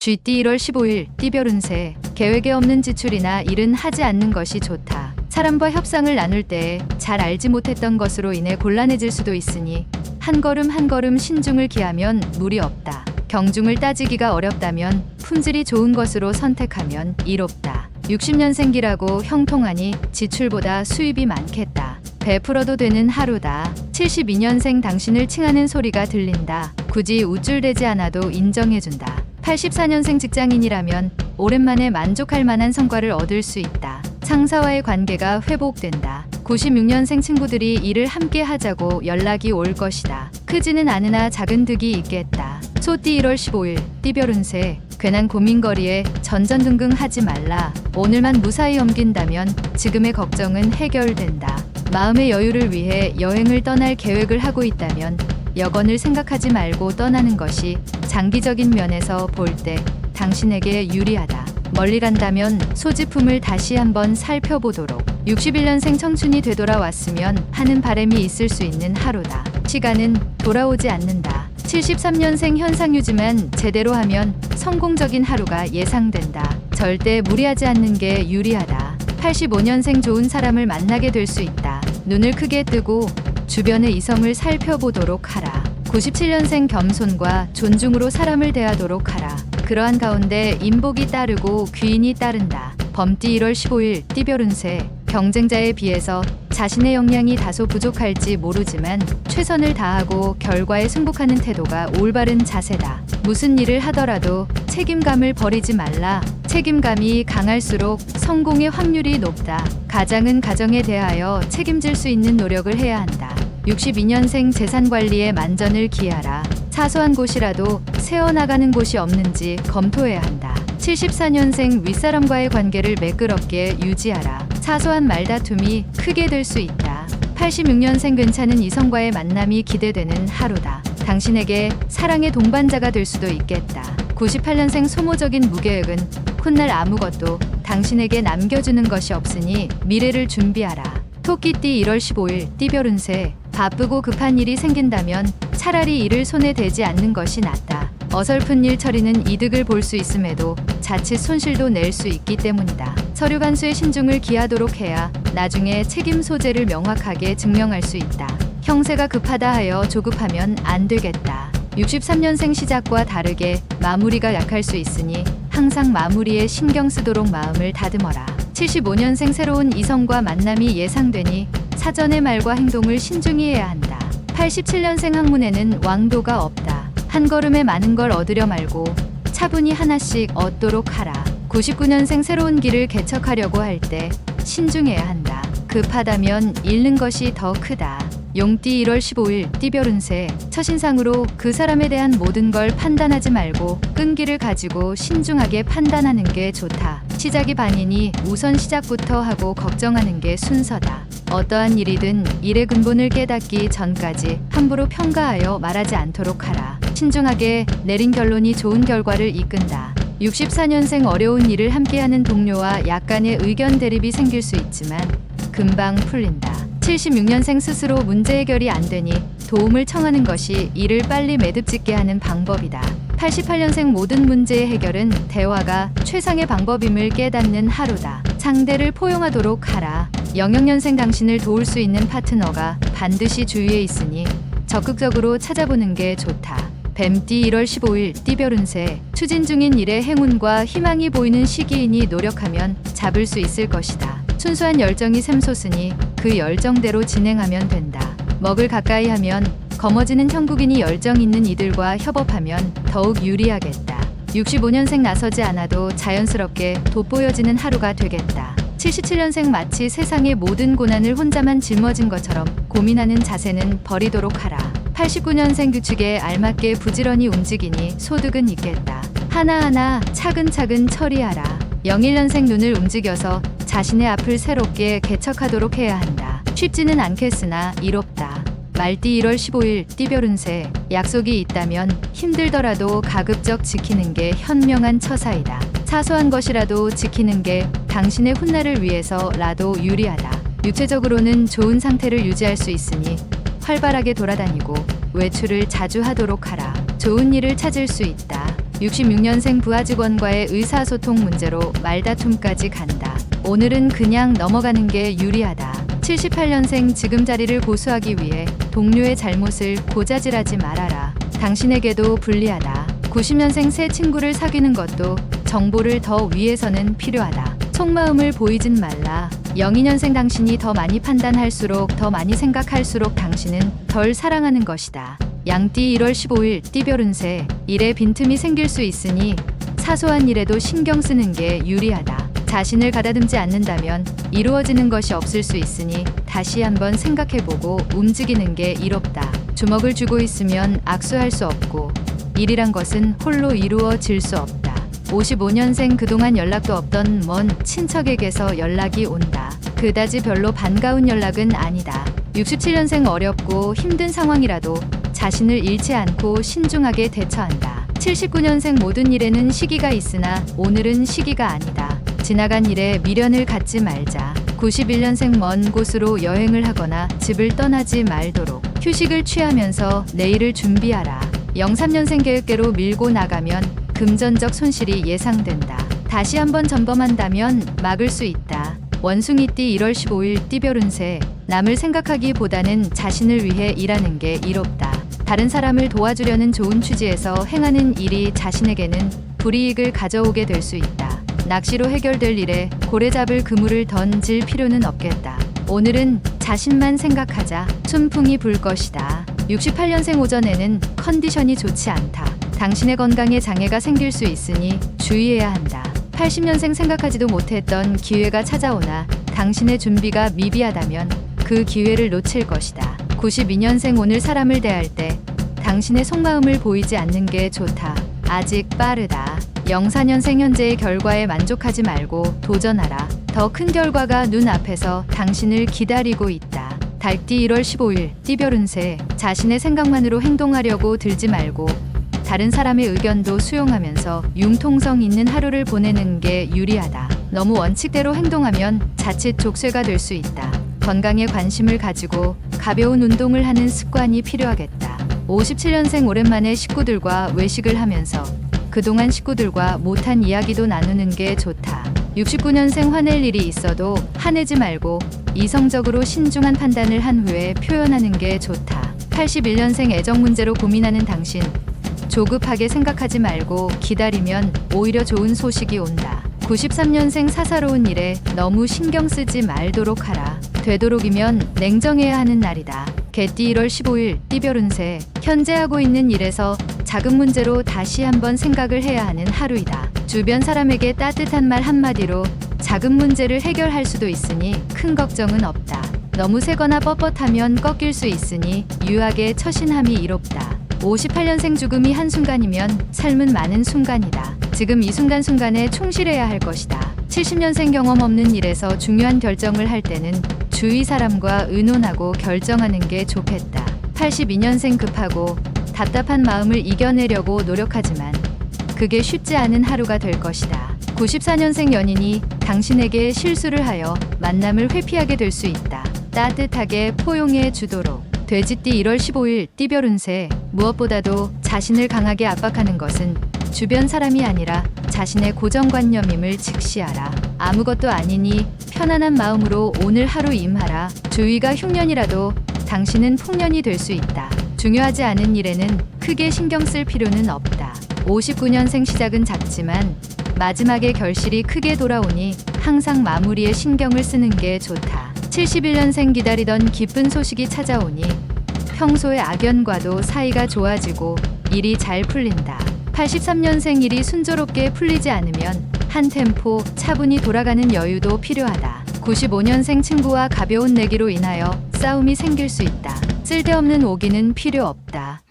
GT 1월 15일 띠별 운세. 계획에 없는 지출이나 일은 하지 않는 것이 좋다. 사람과 협상을 나눌 때에 잘 알지 못했던 것으로 인해 곤란해질 수도 있으니 한 걸음 한 걸음 신중을 기하면 무리 없다. 경중을 따지기가 어렵다면 품질이 좋은 것으로 선택하면 이롭다. 60년생기라고 형통하니 지출보다 수입이 많겠다. 베풀어도 되는 하루다. 72년생 당신을 칭하는 소리가 들린다. 굳이 우쭐대지 않아도 인정해준다. 84년생 직장인이라면 오랜만에 만족할 만한 성과를 얻을 수 있다. 상사와의 관계가 회복된다. 96년생 친구들이 일을 함께 하자고 연락이 올 것이다. 크지는 않으나 작은 득이 있겠다. 소띠 1월 15일 띠별 운세. 괜한 고민거리에 전전긍긍 하지 말라. 오늘만 무사히 넘긴다면 지금의 걱정은 해결된다. 마음의 여유를 위해 여행을 떠날 계획을 하고 있다면 여건을 생각하지 말고 떠나는 것이 장기적인 면에서 볼 때 당신에게 유리하다. 멀리 간다면 소지품을 다시 한번 살펴보도록. 61년생 청춘이 되돌아왔으면 하는 바람이 있을 수 있는 하루다. 시간은 돌아오지 않는다. 73년생 현상유지만 제대로 하면 성공적인 하루가 예상된다. 절대 무리하지 않는 게 유리하다. 85년생 좋은 사람을 만나게 될 수 있다. 눈을 크게 뜨고 주변의 이성을 살펴보도록 하라. 97년생 겸손과 존중으로 사람을 대하도록 하라. 그러한 가운데 인복이 따르고 귀인이 따른다. 범띠 1월 15일 띠별 운세. 경쟁자에 비해서 자신의 역량이 다소 부족할지 모르지만 최선을 다하고 결과에 승복하는 태도가 올바른 자세다. 무슨 일을 하더라도 책임감을 버리지 말라. 책임감이 강할수록 성공의 확률이 높다. 가장은 가정에 대하여 책임질 수 있는 노력을 해야 한다. 62년생 재산관리에 만전을 기하라. 사소한 곳이라도 새어나가는 곳이 없는지 검토해야 한다. 74년생 윗사람과의 관계를 매끄럽게 유지하라. 사소한 말다툼이 크게 될 수 있다. 86년생 괜찮은 이성과의 만남이 기대되는 하루다. 당신에게 사랑의 동반자가 될 수도 있겠다. 98년생 소모적인 무계획은 훗날 아무것도 당신에게 남겨주는 것이 없으니 미래를 준비하라. 토끼띠 1월 15일 띠별 운세. 바쁘고 급한 일이 생긴다면 차라리 일을 손에 대지 않는 것이 낫다. 어설픈 일 처리는 이득을 볼 수 있음에도 자칫 손실도 낼 수 있기 때문이다. 서류 간수에 신중을 기하도록 해야 나중에 책임 소재를 명확하게 증명할 수 있다. 형세가 급하다 하여 조급하면 안 되겠다. 63년생 시작과 다르게 마무리가 약할 수 있으니 항상 마무리에 신경 쓰도록 마음을 다듬어라. 75년생 새로운 이성과 만남이 예상되니 사전의 말과 행동을 신중히 해야 한다. 87년생 학문에는 왕도가 없다. 한 걸음에 많은 걸 얻으려 말고 차분히 하나씩 얻도록 하라. 99년생 새로운 길을 개척하려고 할 때 신중해야 한다. 급하다면 잃는 것이 더 크다. 용띠 1월 15일 띠별 운세. 첫인상으로 그 사람에 대한 모든 걸 판단하지 말고 끈기를 가지고 신중하게 판단하는 게 좋다. 시작이 반이니 우선 시작부터 하고 걱정하는 게 순서다. 어떠한 일이든 일의 근본을 깨닫기 전까지 함부로 평가하여 말하지 않도록 하라. 신중하게 내린 결론이 좋은 결과를 이끈다. 64년생 어려운 일을 함께하는 동료와 약간의 의견 대립이 생길 수 있지만 금방 풀린다. 76년생 스스로 문제 해결이 안 되니 도움을 청하는 것이 일을 빨리 매듭짓게 하는 방법이다. 88년생 모든 문제의 해결은 대화가 최상의 방법임을 깨닫는 하루다. 상대를 포용하도록 하라. 00년생 당신을 도울 수 있는 파트너가 반드시 주위에 있으니 적극적으로 찾아보는 게 좋다. 뱀띠 1월 15일 띠별 운세. 추진 중인 일에 행운과 희망이 보이는 시기이니 노력하면 잡을 수 있을 것이다. 순수한 열정이 샘솟으니 그 열정대로 진행하면 된다. 먹을 가까이 하면 거머쥐는 형국이니 열정 있는 이들과 협업하면 더욱 유리하겠다. 65년생 나서지 않아도 자연스럽게 돋보여지는 하루가 되겠다. 77년생 마치 세상의 모든 고난을 혼자만 짊어진 것처럼 고민하는 자세는 버리도록 하라. 89년생 규칙에 알맞게 부지런히 움직이니 소득은 있겠다. 하나하나 차근차근 처리하라. 01년생 눈을 움직여서 자신의 앞을 새롭게 개척하도록 해야 한다. 쉽지는 않겠으나 이롭다. 말띠 1월 15일 띠별 운세. 약속이 있다면 힘들더라도 가급적 지키는 게 현명한 처사이다. 사소한 것이라도 지키는 게 당신의 훗날을 위해서라도 유리하다. 육체적으로는 좋은 상태를 유지할 수 있으니 활발하게 돌아다니고 외출을 자주 하도록 하라. 좋은 일을 찾을 수 있다. 66년생 부하 직원과의 의사소통 문제로 말다툼까지 간다. 오늘은 그냥 넘어가는 게 유리하다. 78년생 지금 자리를 고수하기 위해 동료의 잘못을 고자질하지 말아라. 당신에게도 불리하다. 90년생 새 친구를 사귀는 것도 정보를 더 위해서는 필요하다. 속마음을 보이진 말라. 02년생 당신이 더 많이 판단할수록 더 많이 생각할수록 당신은 덜 사랑하는 것이다. 양띠 1월 15일 띠별 운세. 일에 빈틈이 생길 수 있으니 사소한 일에도 신경 쓰는 게 유리하다. 자신을 가다듬지 않는다면 이루어지는 것이 없을 수 있으니 다시 한번 생각해보고 움직이는 게 이롭다. 주먹을 쥐고 있으면 악수할 수 없고 일이란 것은 홀로 이루어질 수 없다. 55년생 그동안 연락도 없던 먼 친척에게서 연락이 온다. 그다지 별로 반가운 연락은 아니다. 67년생 어렵고 힘든 상황이라도 자신을 잃지 않고 신중하게 대처한다. 79년생 모든 일에는 시기가 있으나 오늘은 시기가 아니다. 지나간 일에 미련을 갖지 말자. 91년생 먼 곳으로 여행을 하거나 집을 떠나지 말도록 휴식을 취하면서 내일을 준비하라. 03년생 계획대로 밀고 나가면 금전적 손실이 예상된다. 다시 한번 점검한다면 막을 수 있다. 원숭이띠 1월 15일 띠별 운세. 남을 생각하기보다는 자신을 위해 일하는 게 이롭다. 다른 사람을 도와주려는 좋은 취지에서 행하는 일이 자신에게는 불이익을 가져오게 될 수 있다. 낚시로 해결될 일에 고래 잡을 그물을 던질 필요는 없겠다. 오늘은 자신만 생각하자. 순풍이 불 것이다. 68년생 오전에는 컨디션이 좋지 않다. 당신의 건강에 장애가 생길 수 있으니 주의해야 한다. 80년생 생각하지도 못했던 기회가 찾아오나 당신의 준비가 미비하다면 그 기회를 놓칠 것이다. 92년생 오늘 사람을 대할 때 당신의 속마음을 보이지 않는 게 좋다. 아직 빠르다. 04년생 현재의 결과에 만족하지 말고 도전하라. 더 큰 결과가 눈앞에서 당신을 기다리고 있다. 달띠 1월 15일 띠별 운세. 자신의 생각만으로 행동하려고 들지 말고 다른 사람의 의견도 수용하면서 융통성 있는 하루를 보내는 게 유리하다. 너무 원칙대로 행동하면 자칫 족쇄가 될 수 있다. 건강에 관심을 가지고 가벼운 운동을 하는 습관이 필요하겠다. 57년생 오랜만에 식구들과 외식을 하면서 그동안 식구들과 못한 이야기도 나누는 게 좋다. 69년생 화낼 일이 있어도 화내지 말고 이성적으로 신중한 판단을 한 후에 표현하는 게 좋다. 81년생 애정 문제로 고민하는 당신. 조급하게 생각하지 말고 기다리면 오히려 좋은 소식이 온다. 93년생 사사로운 일에 너무 신경 쓰지 말도록 하라. 되도록이면 냉정해야 하는 날이다. 개띠 1월 15일 띠별 운세. 현재 하고 있는 일에서 작은 문제로 다시 한번 생각을 해야 하는 하루이다. 주변 사람에게 따뜻한 말 한마디로 작은 문제를 해결할 수도 있으니 큰 걱정은 없다. 너무 세거나 뻣뻣하면 꺾일 수 있으니 유하게 처신함이 이롭다. 58년생 죽음이 한순간이면 삶은 많은 순간이다. 지금 이 순간순간에 충실해야 할 것이다. 70년생 경험 없는 일에서 중요한 결정을 할 때는 주위 사람과 의논하고 결정하는 게 좋겠다. 82년생 급하고 답답한 마음을 이겨내려고 노력하지만 그게 쉽지 않은 하루가 될 것이다. 94년생 연인이 당신에게 실수를 하여 만남을 회피하게 될 수 있다. 따뜻하게 포용해 주도록. 돼지띠 1월 15일 띠별 운세. 무엇보다도 자신을 강하게 압박하는 것은 주변 사람이 아니라 자신의 고정관념임을 직시하라. 아무것도 아니니 편안한 마음으로 오늘 하루 임하라. 주위가 흉년이라도 당신은 풍년이 될 수 있다. 중요하지 않은 일에는 크게 신경 쓸 필요는 없다. 59년생 시작은 작지만 마지막에 결실이 크게 돌아오니 항상 마무리에 신경을 쓰는 게 좋다. 71년생 기다리던 기쁜 소식이 찾아오니 평소의 악연과도 사이가 좋아지고 일이 잘 풀린다. 83년생 일이 순조롭게 풀리지 않으면 한 템포 차분히 돌아가는 여유도 필요하다. 95년생 친구와 가벼운 내기로 인하여 싸움이 생길 수 있다. 쓸데없는 오기는 필요 없다.